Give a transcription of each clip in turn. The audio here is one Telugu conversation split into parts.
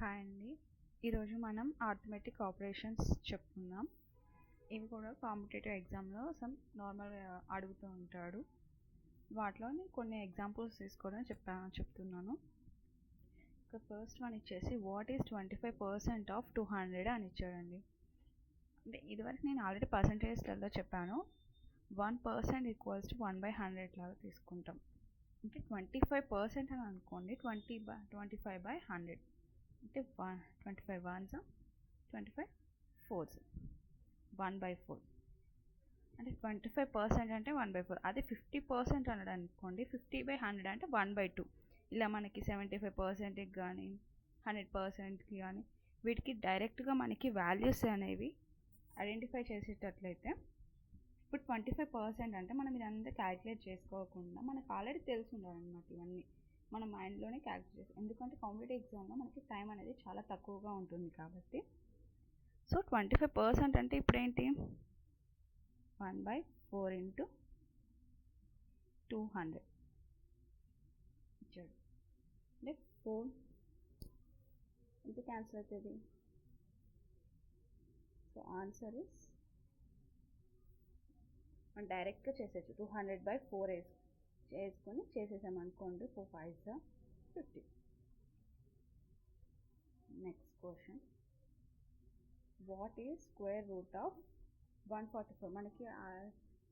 హాయ్ అండి. ఈరోజు మనం ఆర్థమెటిక్ ఆపరేషన్స్ చెప్పుకుందాం. ఇవి కూడా కాంపిటేటివ్ ఎగ్జామ్లో నార్మల్గా అడుగుతూ ఉంటాడు. వాటిలోని కొన్ని ఎగ్జాంపుల్స్ తీసుకోవడం చెప్తున్నాను. ఇక ఫస్ట్ వన్ ఇచ్చేసి వాట్ ఈస్ 25% ఆఫ్ 200 అని ఇచ్చాడండి. అంటే ఇదివరకు నేను ఆల్రెడీ పర్సంటేజ్లలో చెప్పాను. 1% ఈక్వల్స్ టు 1/100 లాగా తీసుకుంటాం. అంటే 25% అని అనుకోండి. 25/100 అంటే 25 1s 25 4s 1/4 అంటే 25% అంటే 1/4. అదే 50% అన్నాడు అనుకోండి. 50/100 అంటే 1/2. ఇలా మనకి 75%కి కానీ 100%కి కానీ వీటికి డైరెక్ట్గా మనకి వాల్యూస్ అనేవి ఐడెంటిఫై చేసేటట్లయితే ఇప్పుడు 25% అంటే మనం ఇదంతా క్యాలిక్యులేట్ చేసుకోకుండా మనకు ఆల్రెడీ తెలిసి ఉండాలన్నమాట. ఇవన్నీ మన మైండ్లోనే క్యాలిక్యులేట్ చేస్తాం. ఎందుకంటే కాంపిటేటివ్ ఎగ్జామ్లో మనకి టైం అనేది చాలా తక్కువగా ఉంటుంది కాబట్టి. సో 25% అంటే ఇప్పుడు ఏంటి 1/4 ఇంటూ 200 ఇచ్చాడు. అంటే 4 ఎంత క్యాన్సిల్ అవుతుంది. సో ఆన్సర్ ఇస్ మనం డైరెక్ట్గా చేసేయచ్చు. 200/4 వేసుకొని చేసేసామనుకోండి. 4 5s 50. Next question what is square root of 144. మనకి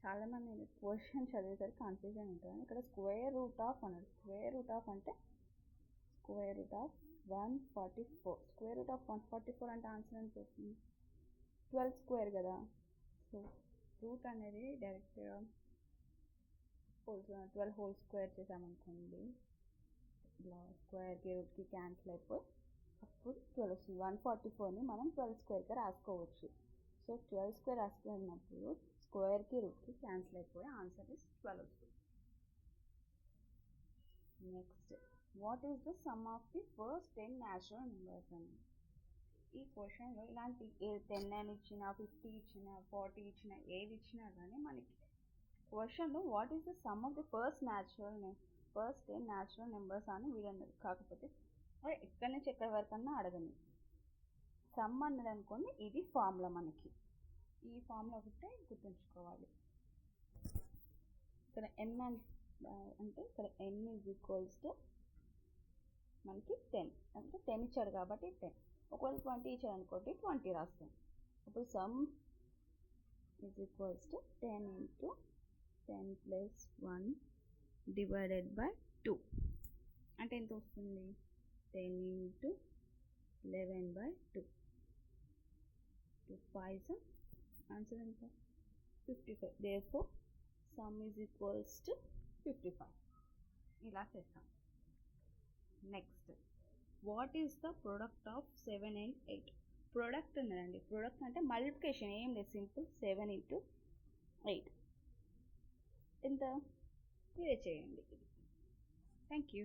చాలామంది క్వశ్చన్ చదివేసరికి కన్ఫ్యూజన్ ఉంటుంది. ఇక్కడ స్క్వేర్ రూట్ ఆఫ్ అన్నాడు. స్క్వేర్ రూట్ ఆఫ్ అంటే square root of 144. Square root of 144 అంటే ఆన్సర్ ఎంత వస్తుంది? 12 స్క్వేర్ కదా. సో రూట్ అనేది డైరెక్ట్గా 12 హోల్ స్క్వేర్ చేసామనుకోండి. ఇలా స్క్వేర్కి రూట్కి క్యాన్సిల్ అయిపోయి అప్పుడు 12 వస్తుంది. 144ని మనం 12 స్క్వేర్గా రాసుకోవచ్చు. సో 12 స్క్వేర్ రాసుకున్నప్పుడు స్క్వేర్కి రూట్కి క్యాన్సిల్ అయిపోయి ఆన్సర్ ఇస్ 12 వస్తుంది. Next what is the sum of the first 10 natural numbers అని. ఈ క్వశ్చన్లో ఇలాంటి 10 అని ఇచ్చినా 50 ఇచ్చినా 40 ఇచ్చినా ఏది ఇచ్చినా కానీ మనకి క్వశ్చన్లో what is the sum of the first 10 natural numbers అని వీడన్నారు. కాకపోతే ఎక్కడి నుంచి ఎక్కడి వరకు అన్నా అడగని. సమ్ అన్నది అనుకోండి. ఇది ఫార్ములా. మనకి ఈ ఫార్ములా ఒకటే గుర్తుంచుకోవాలి. ఇక్కడ n అంటే ఇక్కడ n ఈజ్ ఈక్వల్స్ టు మనకి 10. అంటే 10 ఇచ్చాడు కాబట్టి 10. ఒకవేళ 20 ఇచ్చాడు అనుకోండి 20 రాస్తాం. ఇప్పుడు some is equals to 10 into 10 plus 1 divided by 2 అంటే ఎంత వస్తుంది? 10 ఇంటూ 11/2. 2 5s ఆన్సర్ ఎంత? 55. Therefore some is equals to 55. ఇలా చేస్తాం. Next what is the product of 7 and 8. Product ఉన్నదండి. ప్రొడక్ట్ అంటే మల్టిప్లికేషన్, ఏం లేదు, సింపుల్. 7 into 8 ఎంత? మీరే చేయండి. Thank you.